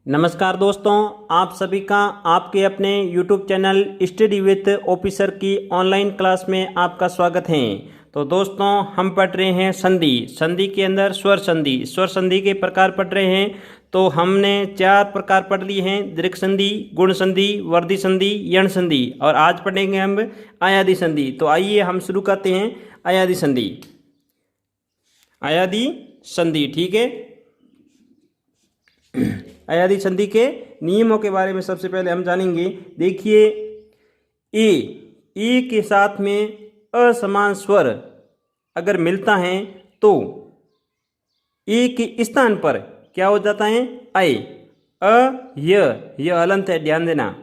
नमस्कार दोस्तों, आप सभी का आपके अपने YouTube channel study with officer की ऑनलाइन क्लास में आपका स्वागत है। तो दोस्तों, हम पढ़ रहे हैं संधि के अंदर स्वर संधि के प्रकार पढ़ रहे हैं। तो हमने 4 प्रकार पढ़ लिए हैं: दीर्घ संधि, गुण संधि, वर्धी संधि, यण संधि, और आज पढ़ेंगे हम अयादी संधि। तो आइए हम शुरू करते हैं अयादी संधि। अयादी संधि, ठीक है। अयादी संधि के नियमों के बारे में सबसे पहले हम जानेंगे। देखिए, ए के साथ में असमान स्वर अगर मिलता है तो ए के स्थान पर क्या हो जाता है? ऐ। यह हलंत है, ध्यान देना।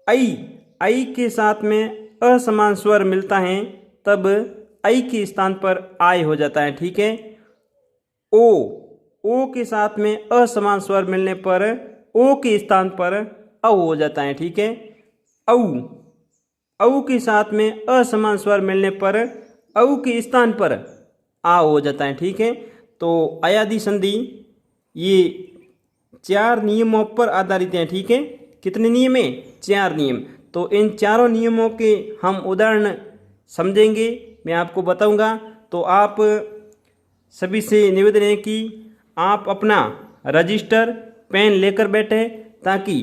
ऐ के साथ में असमान स्वर मिलता है तब ऐ के स्थान पर आय हो जाता है, ठीक है। ओ के साथ में असमान स्वर मिलने पर ओ के स्थान पर औ हो जाता है, ठीक है। औ के साथ में असमान स्वर मिलने पर औ के स्थान पर आ हो जाता है, ठीक है। तो अयादी संधि ये 4 नियमों पर आधारित है, ठीक है। कितने नियम है? 4 नियम। तो इन चारों नियमों के हम उदाहरण समझेंगे, मैं आपको बताऊंगा। तो आप सभी से निवेदन है कि आप अपना रजिस्टर पेन लेकर बैठे ताकि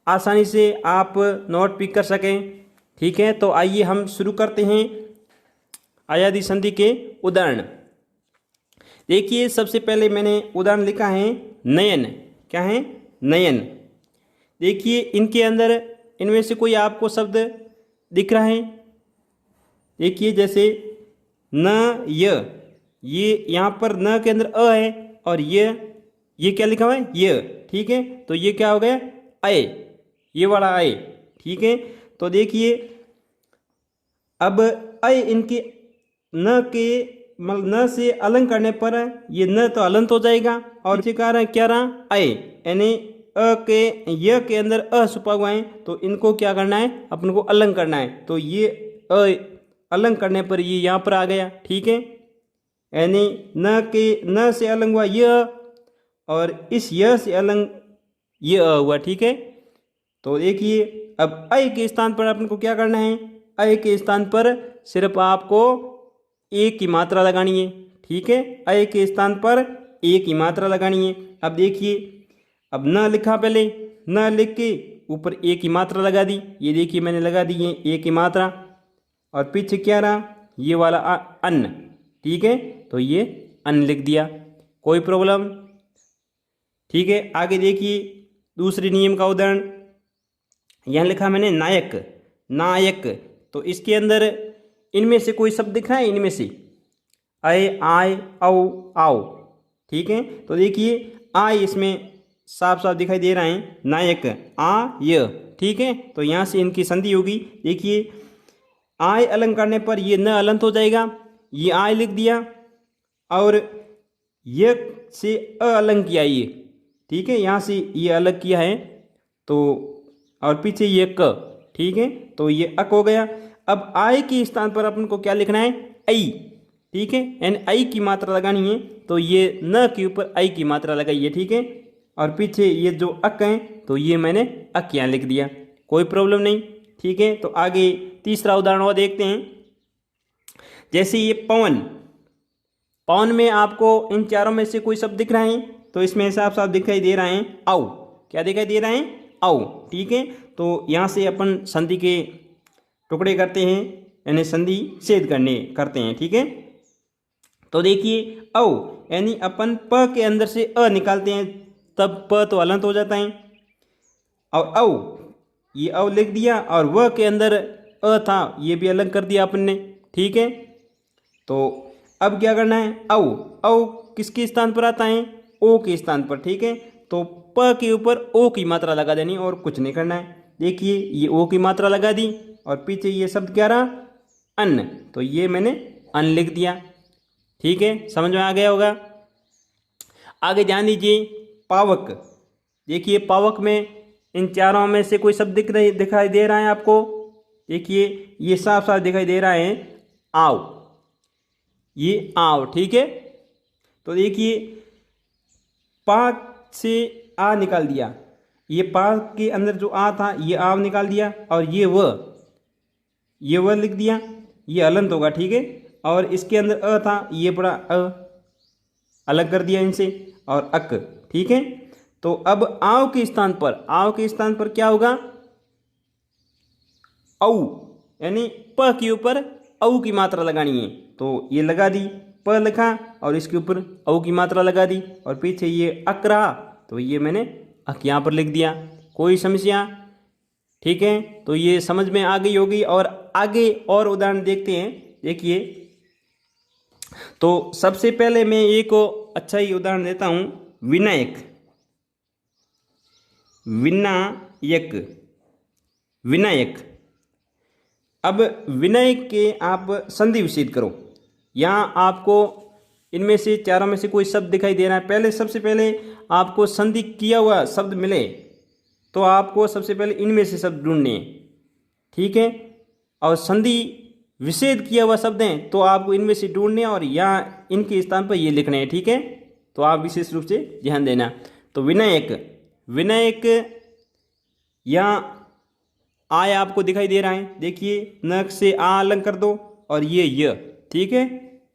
आसानी से आप नोट पिक कर सकें, ठीक है। तो आइए हम शुरू करते हैं अयादी संधि के उदाहरण। देखिए, सबसे पहले मैंने उदाहरण लिखा है नयन। क्या है? नयन। देखिए, इनके अंदर इनमें से कोई आपको शब्द दिख रहा है? देखिए, जैसे न ये यहाँ पर न के अंदर अ है और ये क्या लिखा हुआ है? ये, ठीक है। तो ये क्या हो गया? आए, ये वाला आए, ठीक है। तो देखिए, अब आए इनके न के मतलब न से अलग करने पर ये न तो अलंत हो जाएगा और इसी कारण क्या रहा? आए, यानी अ के य के अंदर अ छुपा हुआ है, तो इनको क्या करना है? अपन को अलग करना है। तो ये अ अलग करने पर ये यहाँ पर आ गया, ठीक है। यानी न से अलग हुआ यह और इस यह से अलग ये अ हुआ, ठीक है। तो देखिए, अब ऐ के स्थान पर अपन को क्या करना है? ऐ के स्थान पर सिर्फ आपको ए की मात्रा लगानी है, ठीक है। ऐ के स्थान पर ए की मात्रा लगानी है। अब देखिए, अब न लिखा, पहले न लिख के ऊपर ए की मात्रा लगा दी। ये देखिए, मैंने लगा दी है ए की मात्रा, और पीछे क्या रहा? ये वाला अन्न, ठीक है। तो ये अन्न लिख दिया, कोई प्रॉब्लम, ठीक है। आगे देखिए, दूसरे नियम का उदाहरण यहाँ लिखा मैंने नायक। तो इसके अंदर इनमें से कोई शब्द दिख रहा है? इनमें से आए, आय, औ, आओ, ठीक है। तो देखिए, आय इसमें साफ साफ दिखाई दे रहा है, नायक आय, ठीक है। तो यहाँ से इनकी संधि होगी। देखिए, आय अलग करने पर ये न अलंत हो जाएगा, ये आय लिख दिया, और ये से अ अलग किया, ये, ठीक है। यहाँ से ये अलग किया है, तो और पीछे ये क, ठीक है। तो ये अक हो गया। अब आय के स्थान पर अपन को क्या लिखना है? ऐ, ठीक है। यानी ऐ की मात्रा लगानी है, तो ये न के ऊपर ऐ की मात्रा लगाइए, ठीक है। और पीछे ये जो अक है, तो ये मैंने अक यहाँ लिख दिया, कोई प्रॉब्लम नहीं, ठीक है। तो आगे तीसरा उदाहरण और देखते हैं। जैसे ये पवन में आपको इन चारों में से कोई शब्द दिख रहा है? तो इसमें साफ साफ दिखाई दे रहा है औ। क्या दिखाई दे रहा है? औ, ठीक है। तो यहाँ से अपन संधि के टुकड़े करते हैं, यानी संधि छेद करते हैं, ठीक है। तो देखिए, औ यानी अपन प के अंदर से अ निकालते हैं, तब प तो अलंत हो जाता है, और औ, ये औ लिख दिया, और व के अंदर अ था, ये भी अलग कर दिया अपन ने, ठीक है। तो अब क्या करना है? औ किसके स्थान पर आता है? ओ के स्थान पर, ठीक है। तो प के ऊपर ओ की मात्रा लगा देनी और कुछ नहीं करना है। देखिए, ये ओ की मात्रा लगा दी, और पीछे ये शब्द क्या रहा? अन्न, तो ये मैंने अन्न लिख दिया, ठीक है। समझ में आ गया होगा। आगे ध्यान दीजिए, पावक। देखिए, पावक में इन चारों में से कोई शब्द दिखाई दे रहा है आपको? देखिए, ये साफ साफ दिखाई दे रहा है आओ, ये आओ, ठीक है। तो देखिए, पा से आ निकाल दिया, ये पा के अंदर जो आ था ये आ निकाल दिया, और ये व लिख दिया, ये अलंत होगा, ठीक है। और इसके अंदर अ था, ये पड़ा अ, अलग कर दिया इनसे, और अक, ठीक है। तो अब आव के स्थान पर क्या होगा, औ, यानी प के ऊपर औ की मात्रा लगानी है। तो ये लगा दी, प लिखा और इसके ऊपर औ की मात्रा लगा दी, और पीछे ये अक रहा, तो ये मैंने अक यहाँ पर लिख दिया। कोई समस्या, ठीक है। तो ये समझ में आ गई होगी। और आगे और उदाहरण देखते हैं। देखिए, तो सबसे पहले मैं एक अच्छा ही उदाहरण देता हूं, विनायक। विनायक। अब विनायक के आप संधि विच्छेद करो। यहाँ आपको इनमें से चारों में से कोई शब्द दिखाई दे रहा है। पहले सबसे पहले आपको संधि किया हुआ शब्द मिले तो आपको सबसे पहले इनमें से शब्द ढूंढने हैं, ठीक है। और संधि विच्छेद किया हुआ शब्द हैं तो आपको इनमें से ढूंढने और यहाँ इनके स्थान पर ये लिखने हैं, ठीक है। तो आप विशेष रूप से ध्यान देना। तो विनायक यहाँ आय आपको दिखाई दे रहा है, देखिए नक से आ अलग कर दो और ये य, ठीक है।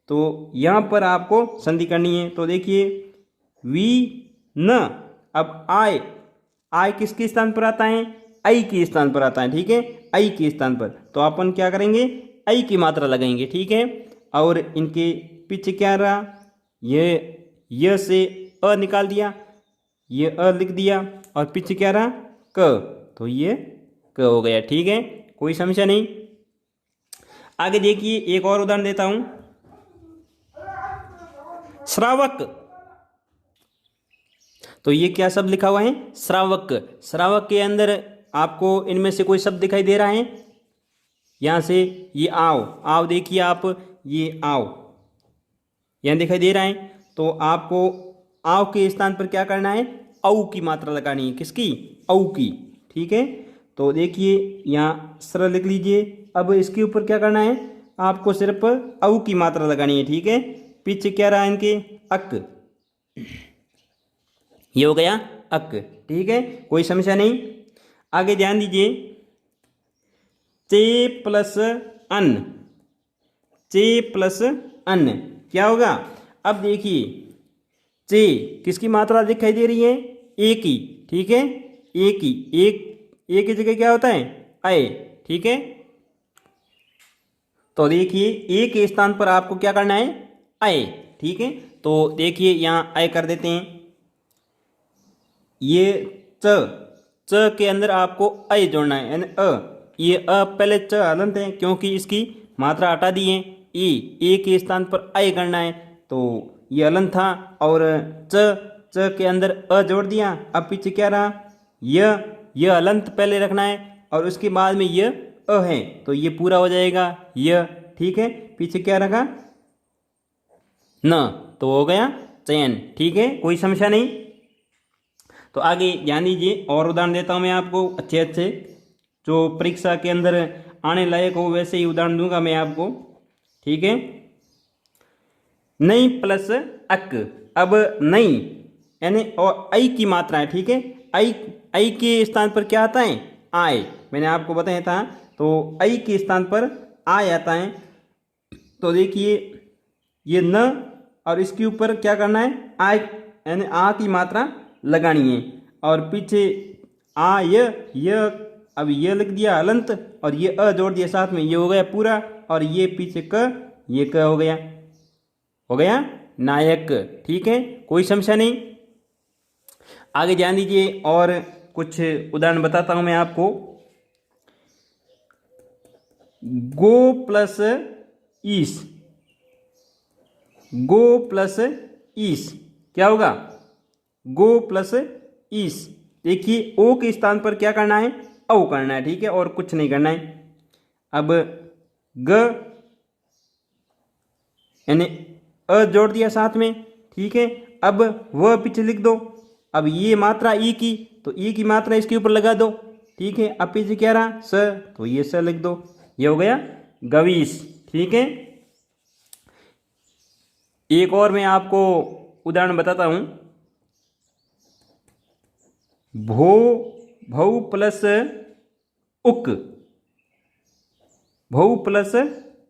तो यहाँ पर आपको संधि करनी है। तो देखिए वी न, अब आय किसके स्थान पर आता है, आई के स्थान पर आता है, ठीक है, आई के स्थान पर। तो अपन क्या करेंगे, आई की मात्रा लगाएंगे, ठीक है। और इनके पीछे क्या रहा, ये से अ निकाल दिया, ये अ लिख दिया, और पीछे क्या रहा, क, तो ये क हो गया, ठीक है। कोई समस्या नहीं। आगे देखिए, एक और उदाहरण देता हूं, श्रावक। तो ये क्या शब्द लिखा हुआ है, श्रावक के अंदर आपको इनमें से कोई शब्द दिखाई दे रहा है। यहां से ये आव देखिए आप, ये आव यहां दिखाई दे रहा है। तो आपको आव के स्थान पर क्या करना है, औ की मात्रा लगानी है, किसकी, औ की, ठीक है। तो देखिए यहाँ स्र लिख लीजिए। अब इसके ऊपर क्या करना है, आपको सिर्फ औ की मात्रा लगानी है, ठीक है। पीछे क्या रहा इनके, अक, ये हो गया अक, ठीक है, कोई समस्या नहीं। आगे ध्यान दीजिए, चे प्लस अन्न क्या होगा। अब देखिए चे किसकी मात्रा दिखाई दे रही है, ए की, ठीक है, ए की जगह क्या होता है, अय, ठीक है। तो देखिए ए के स्थान पर आपको क्या करना है, अय, ठीक है। तो देखिए यहाँ अय कर देते हैं। ये च के अंदर आपको अय जोड़ना है, यानी अ, ये अ पहले च हलंत है क्योंकि इसकी मात्रा हटा दी है। ए के स्थान पर अय करना है, तो ये हलंत था, और च के अंदर अ जोड़ दिया। अब पीछे क्या रहा, ये हलंत पहले रखना है और उसके बाद में ये अ है, तो ये पूरा हो जाएगा य, ठीक है। पीछे क्या रखा, न, तो हो गया चयन, ठीक है, कोई समस्या नहीं। तो आगे ध्यान दीजिए, और उदाहरण देता हूं मैं आपको अच्छे जो परीक्षा के अंदर आने लायक हो, वैसे ही उदाहरण दूंगा मैं आपको, ठीक है। नई प्लस अक। अब नई यानी और आई की मात्रा है, ठीक है। आई के स्थान पर क्या आता है, आय, मैंने आपको बताया था। तो आई के स्थान पर आय आता है। तो देखिए ये न, और इसके ऊपर क्या करना है, आय, यानी आ की मात्रा लगानी है। और पीछे आ य, अब ये लिख दिया हलंत, और ये अ जोड़ दिया साथ में, ये हो गया पूरा। और ये पीछे क, ये क हो गया नायक, ठीक है, कोई समस्या नहीं। आगे ध्यान दीजिए, और कुछ उदाहरण बताता हूं मैं आपको। गो प्लस ईस क्या होगा, गो प्लस ईस। देखिए ओ के स्थान पर क्या करना है, औ करना है, ठीक है, और कुछ नहीं करना है। अब ग यानी अ जोड़ दिया साथ में, ठीक है। अब वह पीछे लिख दो। अब ये मात्रा ई की, तो ई की मात्रा इसके ऊपर लगा दो, ठीक है। अब पीछे क्या रहा, स, तो ये स लिख दो, ये हो गया गवीश, ठीक है। एक और मैं आपको उदाहरण बताता हूं। भो भौ प्लस उक, भौ प्लस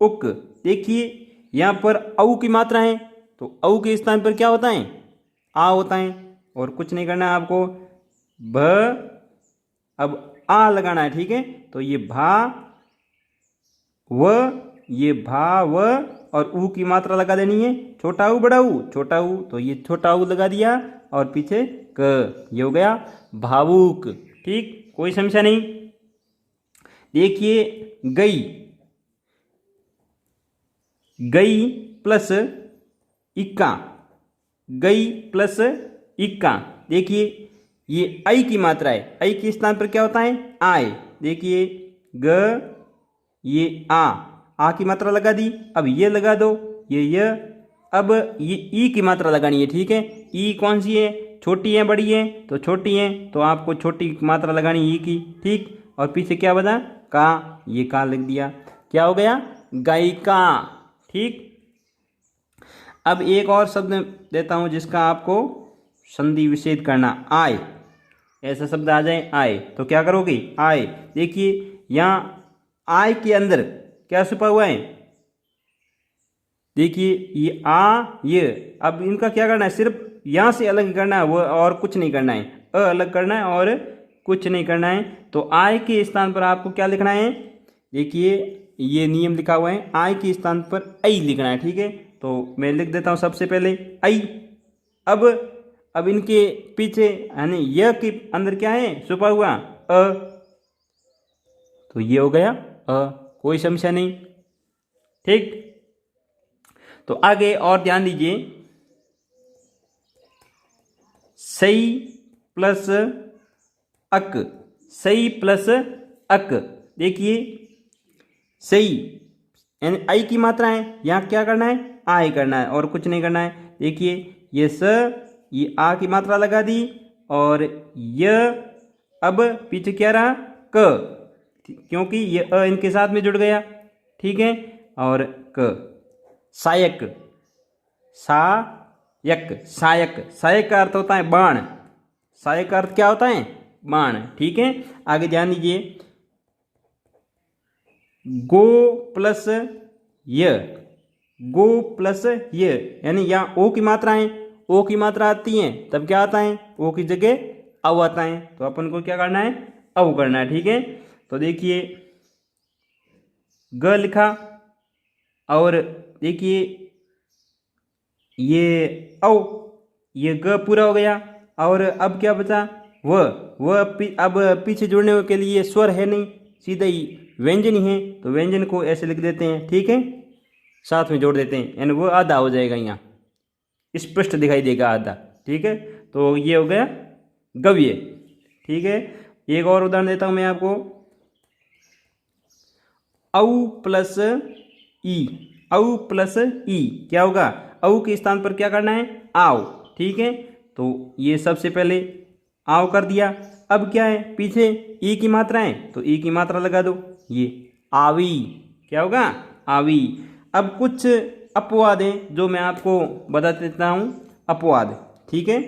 उक। देखिए यहाँ पर औ की मात्रा है तो औ के स्थान पर क्या होता है, आ होता है, और कुछ नहीं करना है आपको। भ अब आ लगाना है, ठीक है। तो ये भा व, ये भा व, और ऊ की मात्रा लगा देनी है, छोटा ऊ बड़ा ऊ, छोटा ऊ, तो ये छोटा ऊ लगा दिया और पीछे क, ये हो गया भावुक। ठीक, कोई समस्या नहीं। देखिए गई, गई प्लस इक्का, गई प्लस इक्का। देखिए ये आई की मात्रा है, आई के स्थान पर क्या होता है, आए। देखिए ग, ये आ की मात्रा लगा दी। अब ये लगा दो, ये अब ये ई की मात्रा लगानी है, ठीक है। ई कौन सी है, छोटी है बड़ी है, तो छोटी है, तो आपको छोटी मात्रा लगानी ई की, ठीक। और पीछे क्या बना, का, ये का लिख दिया, क्या हो गया, गायिका। ठीक, अब एक और शब्द देता हूं जिसका आपको संधि विच्छेद करना, आय। ऐसा शब्द आ जाए आय, तो क्या करोगे, आय। देखिए यहाँ आय के अंदर क्या छुपा हुआ है, देखिए ये आ, ये, अब इनका क्या करना है, सिर्फ यहाँ से अलग करना है, वो और कुछ नहीं करना है, अ अलग करना है और कुछ नहीं करना है। तो आय के स्थान पर आपको क्या लिखना है, देखिए ये नियम लिखा हुआ है, आय के स्थान पर आई लिखना है, ठीक है। तो मैं लिख देता हूँ सबसे पहले आई। अब इनके पीछे यानी य के अंदर क्या है छुपा हुआ, अ, तो ये हो गया अ, कोई समस्या नहीं। ठीक, तो आगे और ध्यान दीजिए, सही प्लस अक, सही प्लस अक। देखिए सही यानी आई की मात्रा है, यहाँ क्या करना है, आय करना है और कुछ नहीं करना है। देखिए ये स, ये आ की मात्रा लगा दी, और य, अब पीछे क्या रहा, क, क्योंकि ये अ इनके साथ में जुड़ गया, ठीक है। और क, सायक, सायक, सायक, सायक का अर्थ होता है बाण, सायक का अर्थ क्या होता है, बाण, ठीक है। आगे ध्यान दीजिए, गो प्लस य, गो प्लस य, यानी यहाँ ओ की मात्रा है, ओ की मात्रा आती है तब क्या आता है, ओ की जगह अव आता है, तो अपन को क्या करना है, अव करना है, ठीक है। तो देखिए ग लिखा, और देखिए ये औ, ये ग पूरा हो गया, और अब क्या बचा, अब पीछे जुड़ने के लिए स्वर है नहीं, सीधा ही व्यंजन ही है, तो व्यंजन को ऐसे लिख देते हैं, ठीक है, साथ में जोड़ देते हैं, यानी वो आधा हो जाएगा, यहाँ स्पष्ट दिखाई देगा आधा, ठीक है। तो ये हो गया गव्य, ठीक है। एक और उदाहरण देता हूं मैं आपको, औ प्लस ई, औ प्लस ई क्या होगा, औ के स्थान पर क्या करना है, आओ, ठीक है। तो ये सबसे पहले आओ कर दिया, अब क्या है पीछे ई की मात्रा है, तो ई की मात्रा लगा दो, ये आवी, क्या होगा, आवी। अब कुछ अपवाद हैं जो मैं आपको बता देता हूं, अपवाद, ठीक है,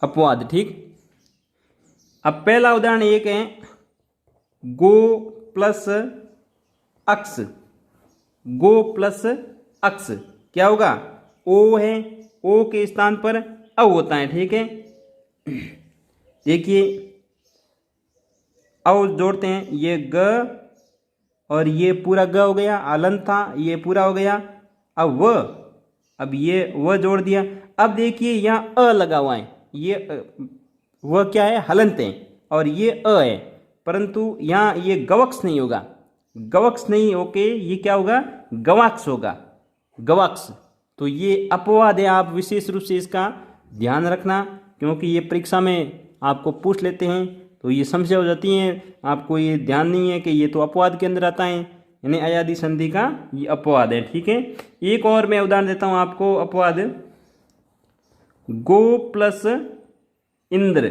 अपवाद, ठीक। अब पहला उदाहरण एक है, गो प्लस अक्स, गो प्लस अक्स क्या होगा, ओ है, ओ के स्थान पर अ होता है, ठीक है। देखिए अ जोड़ते हैं, ये ग और ये पूरा ग हो गया, हलन था ये पूरा हो गया, अब व, अब ये व जोड़ दिया। अब देखिए यहाँ अ लगा हुआ है, ये वह क्या है, हलंत है, और ये अ है, परंतु यहाँ ये गवक्स नहीं होगा, गवक्स नहीं होके ये क्या होगा, गवाक्स होगा, गवाक्स। तो ये अपवाद है, आप विशेष रूप से इसका ध्यान रखना, क्योंकि ये परीक्षा में आपको पूछ लेते हैं, तो ये समस्या हो जाती है, आपको ये ध्यान नहीं है कि ये तो अपवाद के अंदर आता है, यानी अयादी संधि का ये अपवाद है, ठीक है। एक और मैं उदाहरण देता हूँ आपको, अपवाद, गो प्लस इंद्र,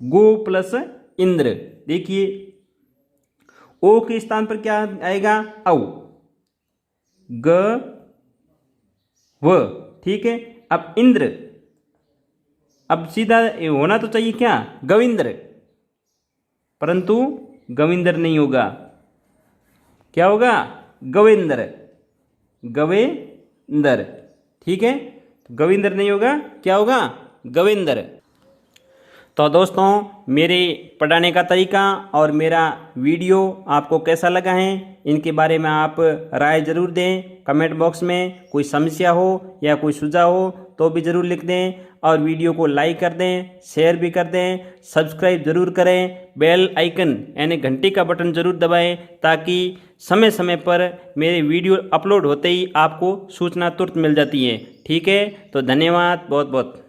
गो प्लस इंद्र। देखिए ओ के स्थान पर क्या आएगा, औ, ग व, ठीक है। अब इंद्र, अब सीधा ये होना तो चाहिए क्या, गविंद्र, परंतु गविंद्र नहीं होगा, क्या होगा, गवेंद्र, गवेंद्र। ठीक है, तो गविंद्र नहीं होगा, क्या होगा, गवेंद्र। तो दोस्तों मेरे पढ़ाने का तरीका और मेरा वीडियो आपको कैसा लगा है, इनके बारे में आप राय ज़रूर दें कमेंट बॉक्स में। कोई समस्या हो या कोई सुझाव हो तो भी ज़रूर लिख दें, और वीडियो को लाइक कर दें, शेयर भी कर दें, सब्सक्राइब ज़रूर करें, बेल आइकन यानी घंटी का बटन ज़रूर दबाएं, ताकि समय समय पर मेरे वीडियो अपलोड होते ही आपको सूचना तुरंत मिल जाती है। ठीक है, तो धन्यवाद बहुत बहुत।